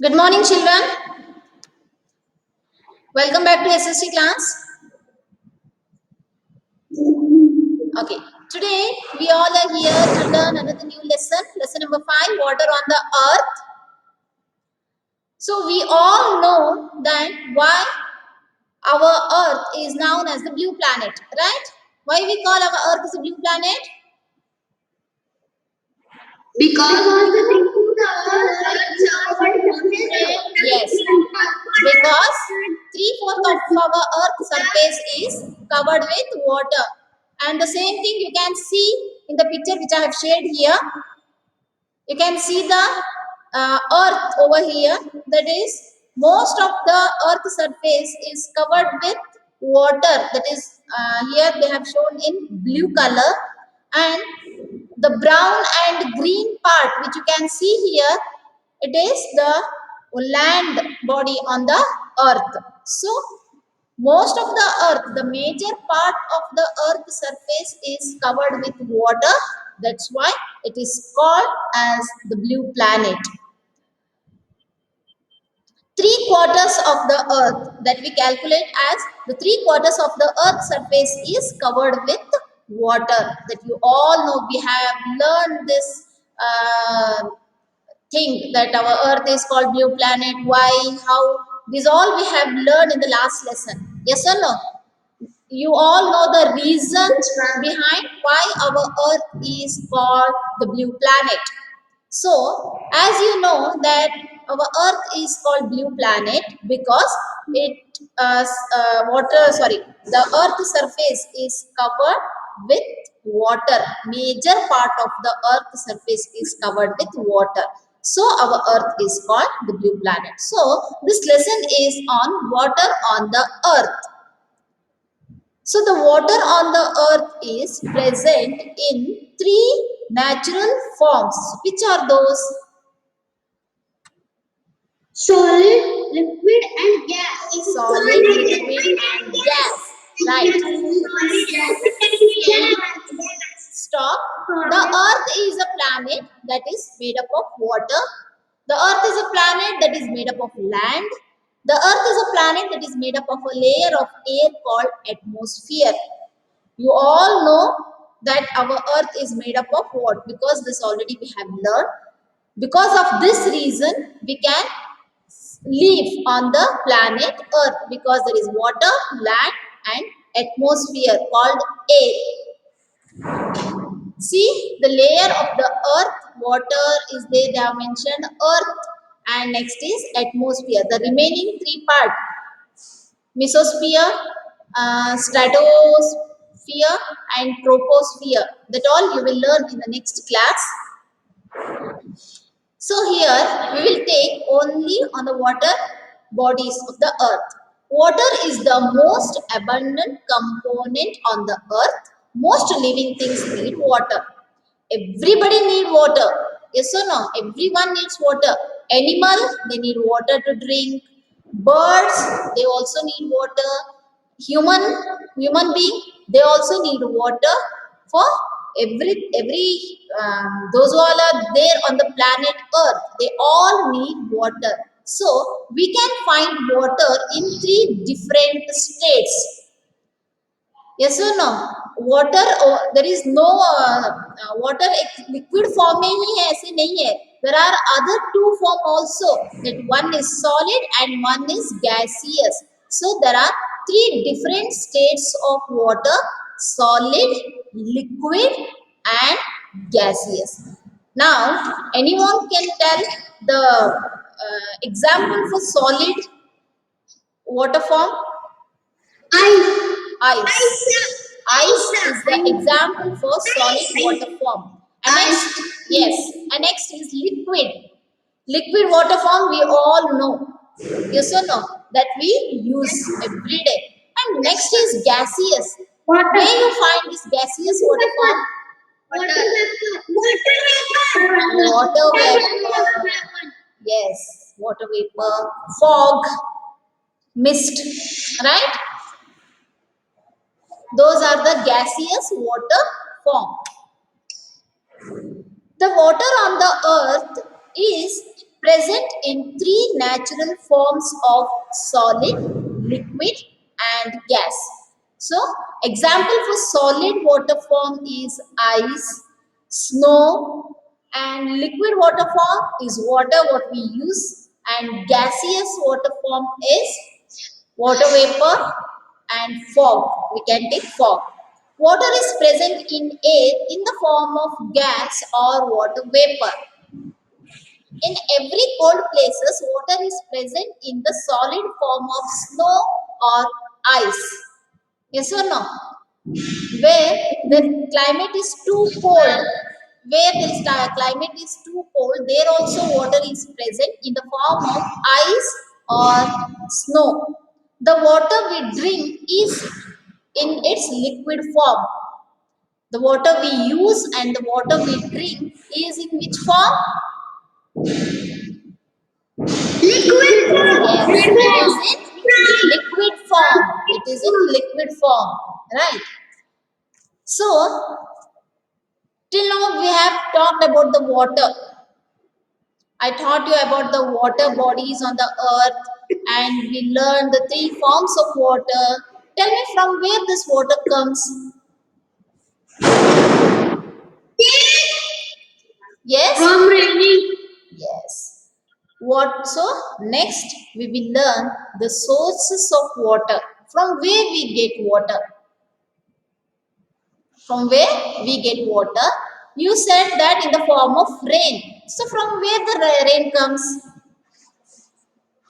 Good morning, children. Welcome back to SSC class. Okay, today we all are here to learn another new lesson, lesson number 5, water on the earth. So, we all know that why our earth is known as the blue planet, right? Why we call our earth as a blue planet? Because all the people Yes, because 3/4 of our earth surface is covered with water. And the same thing you can see in the picture which I have shared here. You can see the earth over here. That is, most of the earth surface is covered with water. That is, here they have shown in blue color, and the brown and green part which you can see here, it is the land body on the earth. So most of the earth, the major part of the earth surface is covered with water. That's why it is called as the blue planet. 3/4 of the earth, that we calculate as the 3/4 of the earth surface is covered with water. That you all know, we have learned this thing that our earth is called blue planet. Why, how, this all we have learned in the last lesson. Yes or no? You all know the reasons behind why our earth is called the blue planet. So as you know that our earth is called blue planet because it the earth surface is covered with water. Major part of the earth surface is covered with water. So our earth is called the blue planet. So this lesson is on water on the earth. So the water on the earth is present in 3 natural forms. Which are those? solid, liquid, and gas. Solid, liquid, and gas. Right. Stop. The earth is a planet that is made up of water. The earth is a planet that is made up of land. The earth is a planet that is made up of a layer of air called atmosphere. You all know that our earth is made up of what? Because this already we have learned. Because of this reason, we can live on the planet earth because there is water, land and atmosphere called air. See the layer of the earth, water is there, they have mentioned earth, and next is atmosphere. The remaining 3 parts, mesosphere, stratosphere and troposphere, that all you will learn in the next class. So here we will take only on the water bodies of the earth. Water is the most abundant component on the earth. Most living things need water. Everybody need water. Yes or no? Everyone needs water. Animal, they need water to drink. Birds, they also need water. Human being, they also need water for every those who all are there on the planet earth, they all need water. So we can find water in 3 different states. Yes or no? Water, there is no water liquid form में ही है, ऐसे नहीं है. There are other 2 form also, that one is solid and one is gaseous. So there are 3 different states of water: solid, liquid and gaseous. Now anyone can tell the example for solid water form? Ice. Ice is the example for solid water form. And next, yes, and next is liquid. Liquid water form we all know. Yes or no? That we use every day. And next is gaseous. Where you find this gaseous water form? Water vapor. Yes, water vapor, fog, mist. right? Those are the gaseous water form. The water on the earth is present in three natural forms of solid, liquid and gas. So, example for solid water form is ice, snow, and liquid water form is water what we use, and gaseous water form is water vapor and fog. We can take fog. Water is present in air in the form of gas or water vapor. In every cold places, water is present in the solid form of snow or ice. Yes or no? Where the climate is too cold, where the climate is too cold, there also water is present in the form of ice or snow. The water we drink is in its liquid form. The water we use and the water we drink is in which form? Liquid Yes, form. it is in liquid form. It is in liquid form, right? So, till now we have talked about the water. I taught you about the water bodies on the earth and we learned the three forms of water. Tell me from where this water comes. Yes? From raining. Yes. What so next we will learn the sources of water. From where we get water? From where we get water? You said that in the form of rain. So from where the rain comes?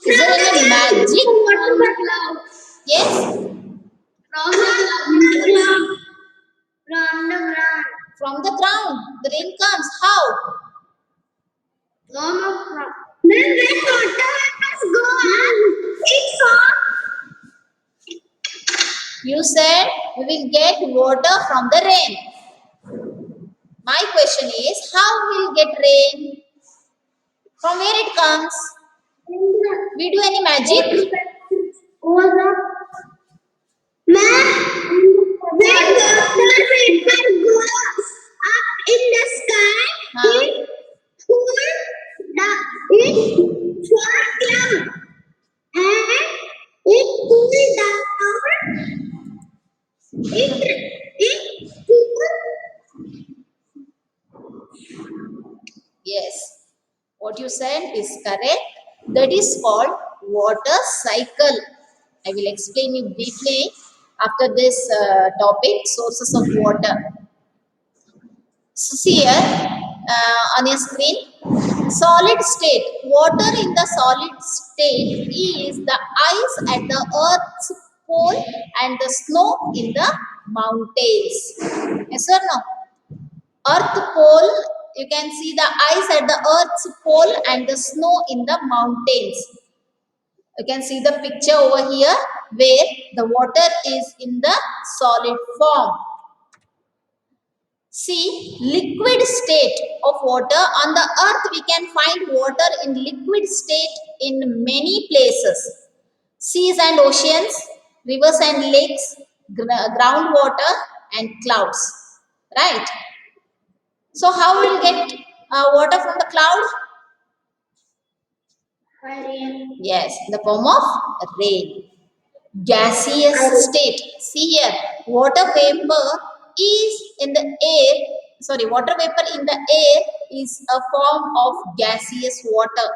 Is there any magic? From the cloud. Yes? From the ground. From the ground. From the ground. The rain comes. How? From the ground. Then water has gone. It's all. You said we will get water from the rain. My question is, how we'll get rain? From where it comes? We do any magic? Goes up. Ma'am, when water vapor goes up in the sky, Huh? it pulls it for cloud and it pulls down. It pulls. Yes. What you said is correct. That is called water cycle. I will explain you briefly after this topic, sources of water. So see here on your screen, solid state. Water in the solid state is the ice at the earth's pole and the snow in the mountains. Yes or no? Earth pole, you can see the ice at the earth's pole and the snow in the mountains. You can see the picture over here where the water is in the solid form. See, liquid state of water. On the earth, we can find water in liquid state in many places. Seas and oceans, rivers and lakes, groundwater and clouds. Right? So, how will get water from the cloud? Yes, in the form of rain. Gaseous state. See here, water vapor is in the air. Sorry, water vapor in the air is a form of gaseous water.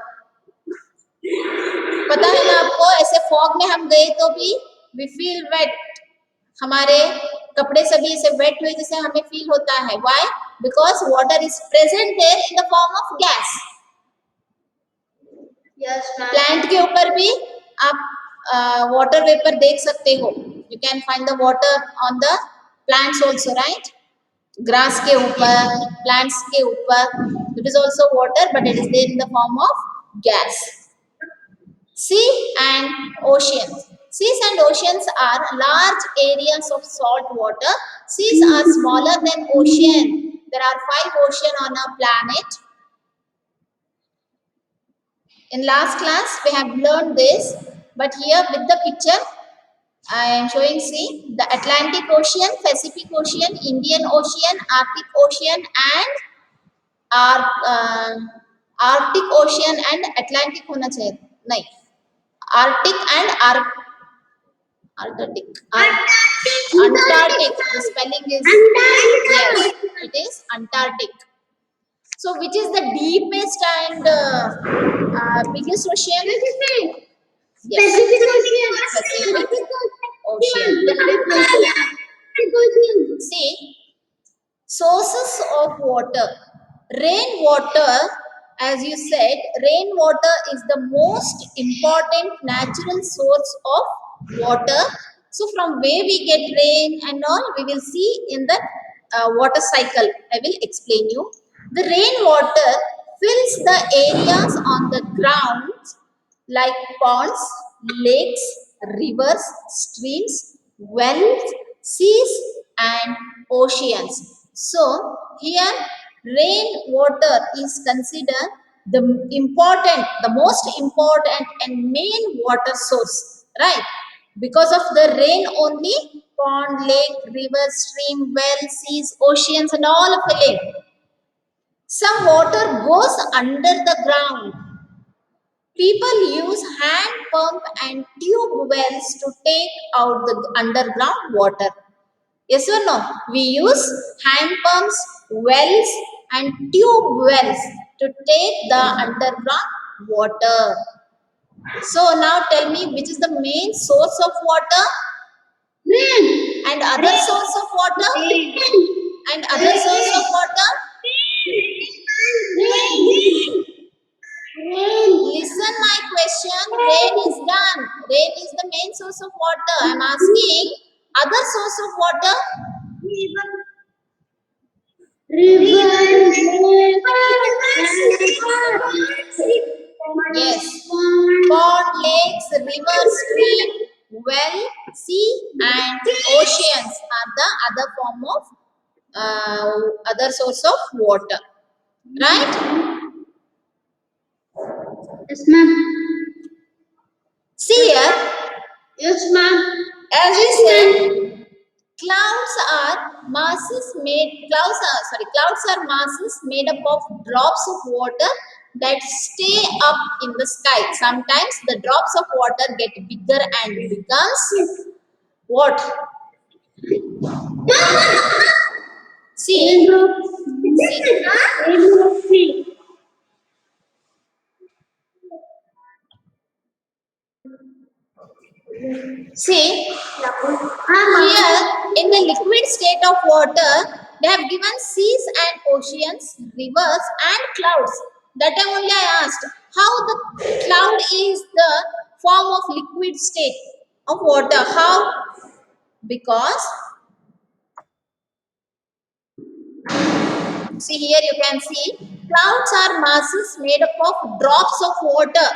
पता है ना आपको, ऐसे fog में हम गए तो भी we feel wet. हमारे कपड़े सभी ऐसे वेट हुए जैसे हमें फील होता है. Why? Because water is present there in the form of gas. Yes, ma'am. Plant के ऊपर भी आप वाटर वेपर देख सकते हो. You can find the water on the plants also, right? Grass के ऊपर, प्लांट्स के ऊपर, it is also water but it is there in the form of gas. Sea and oceans. Seas and oceans are large areas of salt water. Seas are smaller than ocean. There are 5 oceans on our planet. In last class, we have learned this, but here with the picture, I am showing, see, the Atlantic Ocean, Pacific Ocean, Indian Ocean, Arctic Ocean, and Arctic Ocean and Atlantic होना चाहिए नहीं, Arctic and Arctic, Antarctic. The spelling is yes, it is Antarctic. So, which is the deepest and biggest ocean? Yes, Pacific Ocean. See, sources of water. Rainwater, as you said, rainwater is the most important natural source of water. So, from where we get rain and all, we will see in the water cycle. I will explain you. The rainwater fills the areas on the ground like ponds, lakes, rivers, streams, wells, seas, and oceans. So, here rainwater is considered the most important and main water source, right? Because of the rain only, pond, lake, river, stream, well, seas, oceans, and all of the lake. Some water goes under the ground. People use hand pump and tube wells to take out the underground water. Yes or no? We use hand pumps, wells, and tube wells to take the underground water. So now tell me, which is the main source of water and other source of water and other source of water? Listen my question. Rain is done. Rain is the main source of water. I am asking other source of water. Yes. Pond, lakes, rivers, stream, well, sea, and oceans are the other form of other source of water. Right? Yes, ma'am. See here, Yes, ma'am. as we said, clouds are masses made up of drops of water that stay up in the sky. Sometimes the drops of water get bigger and becomes what? See, see here in the liquid state of water, they have given seas and oceans, rivers and clouds. That time only I asked how the cloud is the form of liquid state of water. How? Because see here you can see clouds are masses made up of drops of water.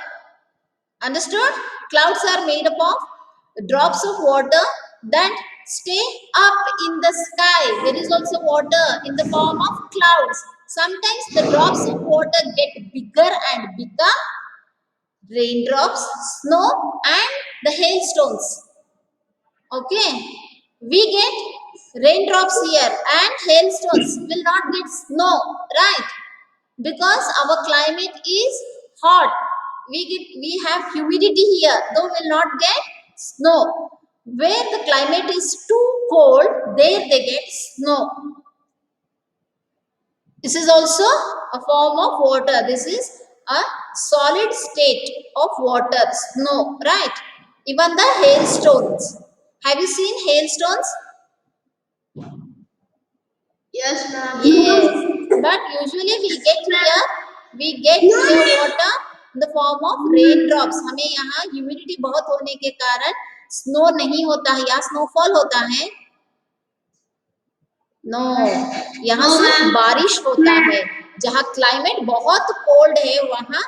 Understood? Clouds are made up of drops of water that stay up in the sky. There is also water in the form of clouds. Sometimes the drops of water get bigger and become raindrops, snow, and the hailstones. Okay, we get raindrops here and hailstones will not get snow, right? Because our climate is hot. We have humidity here, though will not get snow. Where the climate is too cold, there they get snow. This is also a form of water. This is a solid state of water, snow, right? Even the hailstones. Have you seen hailstones? Yes, ma'am. Yes, but usually we get here water in the form of raindrops. हमें यहाँ humidity बहुत होने के कारण snow नहीं होता है या स्नोफॉल होता है नो यहाँ सिर्फ बारिश होता है जहाँ क्लाइमेट बहुत कोल्ड है वहाँ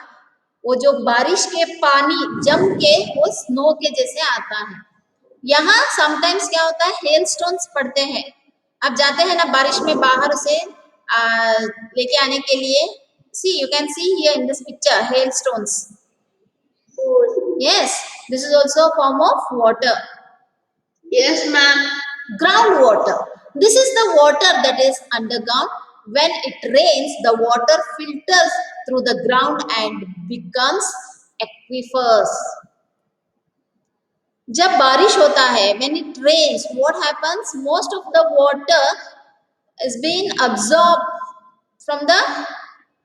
वो जो बारिश के पानी जम के वो स्नो के जैसे आता है यहाँ समटाइम्स क्या होता है हेल स्टोन्स पड़ते हैं आप जाते हैं ना बारिश में बाहर से लेके आने के लिए see you can see here in this picture hail stones yes this is also form of water Yes, ma'am. Groundwater. This is the water that is underground. When it rains, the water filters through the ground and becomes aquifers. जब बारिश होता है, when it rains, what happens? Most of the water is being absorbed from the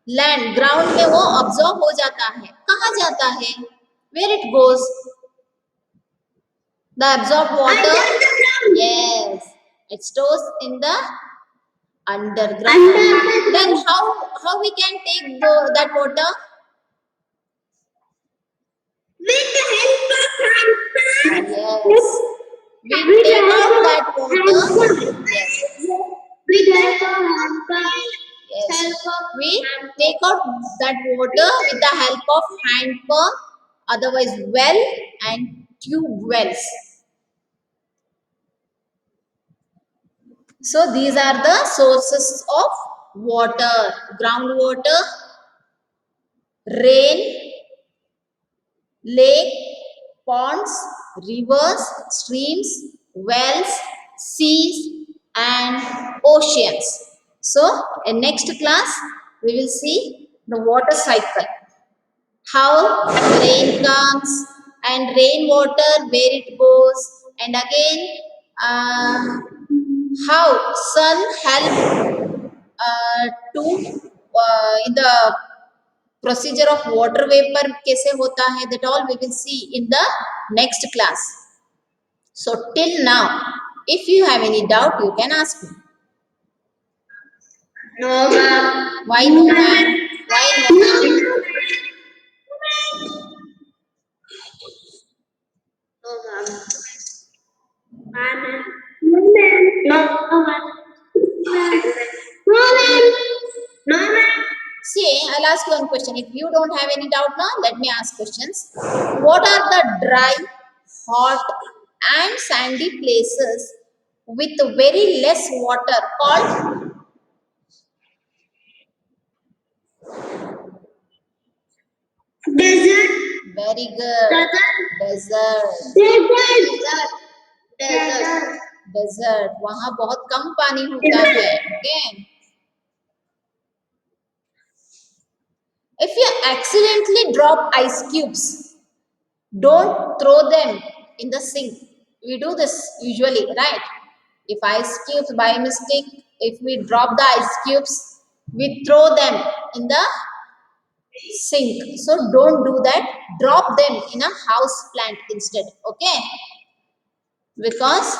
land. Ground में वो absorb हो जाता है. कहाँ जाता है? Where it goes? The absorbed water. Under the ground. Yes, it stores in the underground. Underground. Then how we can take that water? With the help of hand pump. Yes, we With the take help out of that hand water. pump. Yes, With the help of hand pump. yes. We take out that water with the help of hand pump, otherwise well and tube wells. So these are the sources of water: groundwater, rain, lake, ponds, rivers, streams, wells, seas, and oceans. So, in next class, we will see the water cycle. How rain comes and rainwater, where it goes, and again, how sun help to in the procedure of water vapor कैसे होता है, that all we will see in the next class. So till now, if you have any doubt, you can ask me. No, ma'am. Why no, ma'am? Why no, ma'am? No, ma'am. Ma'am. No, ma'am. No, ma'am. No, ma'am. No, ma'am. See, I'll ask you one question. If you don't have any doubt now, let me ask questions. What are the dry, hot, and sandy places with very less water called? Desert. Very good. Desert. Desert. Desert. Desert. Desert. वहाँ बहुत कम पानी होता है. Okay. If you accidentally drop ice cubes, don't throw them in the sink. We do this usually, right? If ice cubes by mistake, if we drop the ice cubes, we throw them in the sink. So don't do that. Drop them in a house plant instead. Okay? Because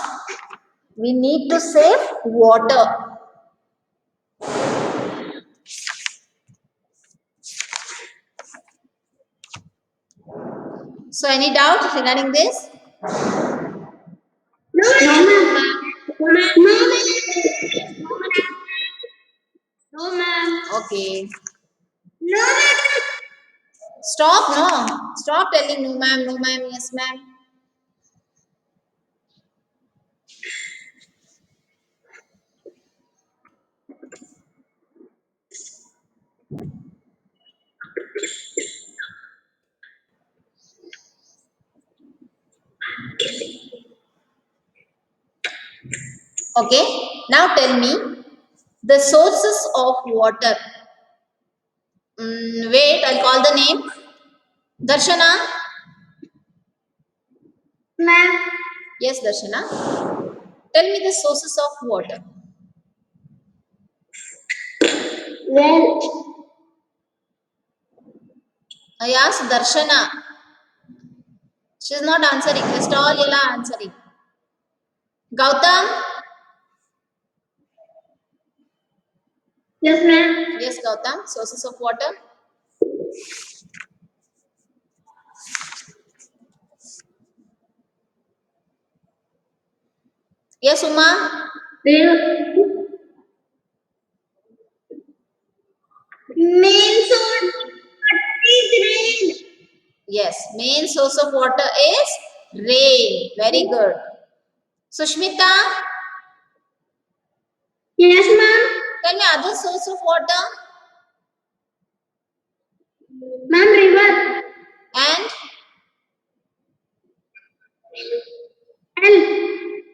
we need to save water. So any doubt regarding this? No, ma'am. No, ma'am. No, ma'am. Okay. No, ma'am. Stop, no. Stop telling no ma'am, no ma'am, yes ma'am. Okay. Now tell me the sources of water. Wait, I'll call the name. Darshana. Ma'am. Yes, Darshana. Tell me the sources of water. Well, I asked Darshana. She's not answering. Rest all yella answering. Gautam. yes, ma'am. Yes, Gautam. Sources of water. Yes, Uma. Main source is rain. Yes, main source of water is rain. Very good. Sushmita, Yes, ma'am. tell me other source of water Ma'am, river. and L.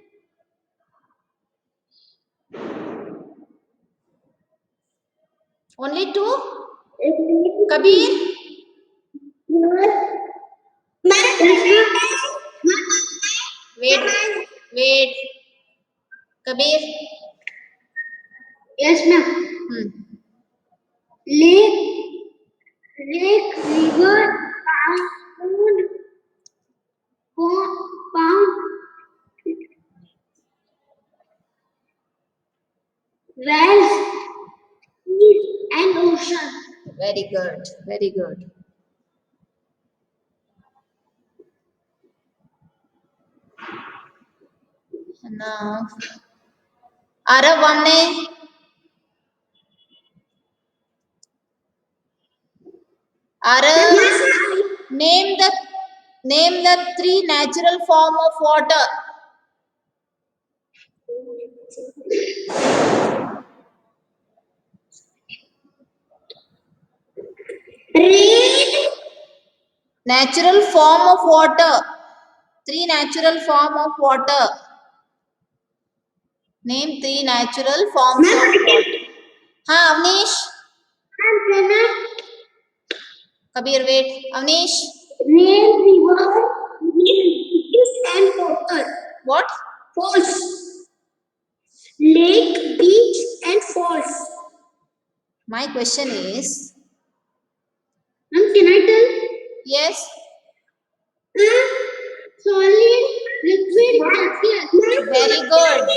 Only two? Kabir? Wait. Kabir? Yes, ma'am. Lake, river, pound, wells, seas, and ocean. Very good. Very good. Now, Arav one name. Arav, name the three natural form of water. Rain, Natural form of water. Three natural form of water. Name three natural forms of water. Avnish. Kabir, wait. Avnish. rain, river, beach, and water. What? Falls. Lake, beach, and falls. My question is, Ma'am, can I tell? yes. Solid, liquid, gaseous. Very good.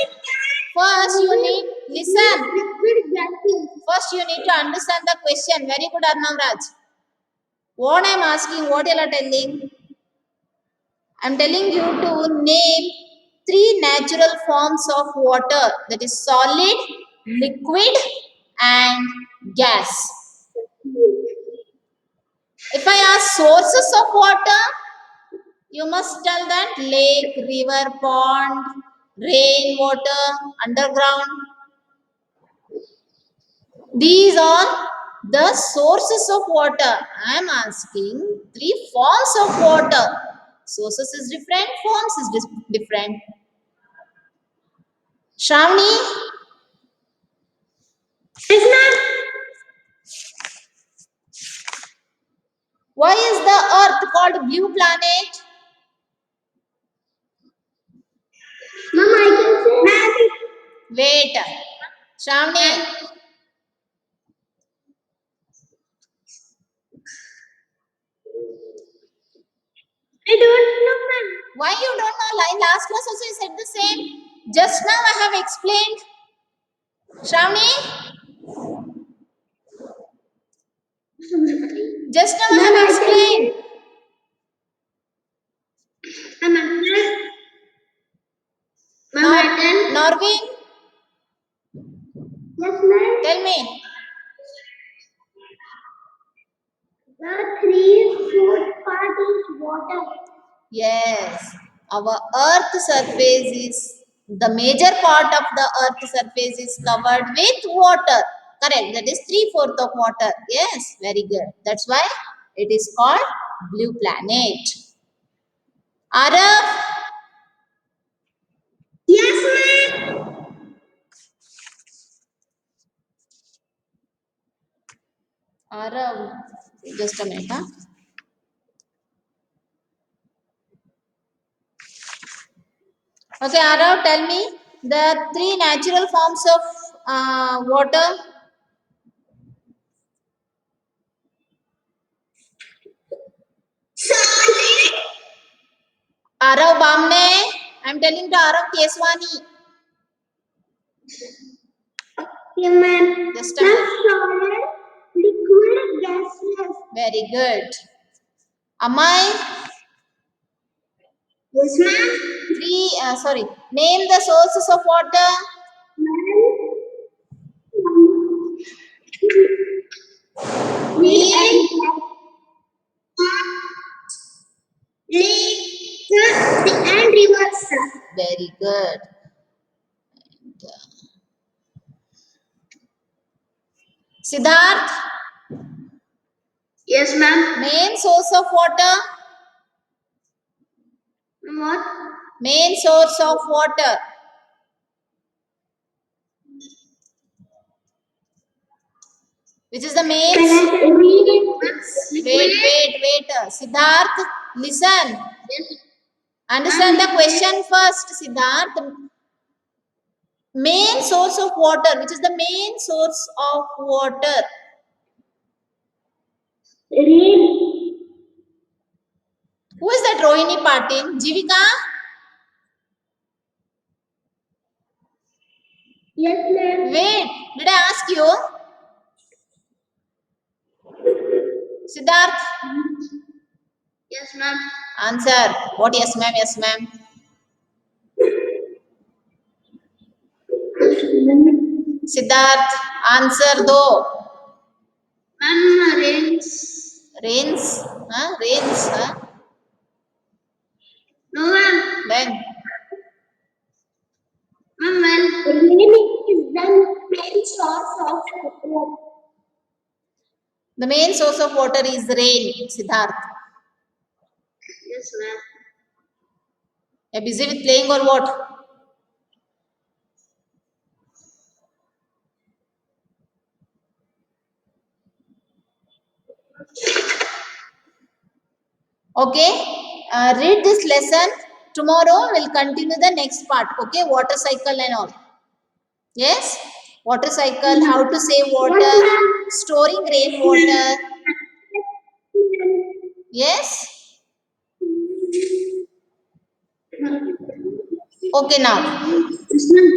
First, you need listen. Liquid, gaseous. First, you need to understand the question. Very good, Arnav Raj. What I am asking, what you are telling? I am telling you to name three natural forms of water, that is solid, liquid, and gas. If I ask sources of water, you must tell that lake, river, pond, rain, water, underground. These are the sources of water. I am asking three forms of water. Sources is different, forms is different. Shravani, Yes, ma'am. why is the earth called blue planet? Ma'am, I can say. Wait. Shravani, I don't know, ma'am. why you don't know? Like last class also you said the same. Just now I have explained. Shravani, just now I Ma'am, have I can explained. Ma'am, ma'am, I can. Norvin, Yes, ma'am. tell me. The three fourth part is water. Yes, our earth surface is the major part of the earth surface is covered with water. Correct. That is 3/4 of water. Yes, very good. That's why it is called blue planet. Arav, Yes, ma'am. Arav, just a minute. Huh? Okay, Arav, tell me the three natural forms of water. Solid. Arav Bamne, I'm telling to Arav Keswani. Yeah, ma'am. Just a minute. Solid, liquid, gaseous. Very good. Amai, Yes, ma'am. name the sources of water. Ma'am. Field. Lake and rivers. Very good. Siddharth, Yes, ma'am. main source of water. What? Main source of water. Which is the main? Read it. Wait. Siddharth, listen. Yes. Understand the question first, Siddharth. Main source of water. Which is the main source of water? Read. Who is that Rohini Patil? Jivika? Yes, ma'am. Wait, did I ask you? Siddharth, Yes, ma'am. answer. What? Yes, ma'am. Yes, ma'am. Siddharth, answer though. Ma'am, rains. Rains? Huh? Rains? Huh? No, ma'am. Then Ma'am, when rain is the main source of water. the main source of water is rain, Siddharth. Yes, ma'am. You're busy with playing or what? Okay, read this lesson. Tomorrow we'll continue the next part. Okay, water cycle and all. Yes, water cycle, how to save water, storing rainwater. Yes, okay now. Yes, ma'am.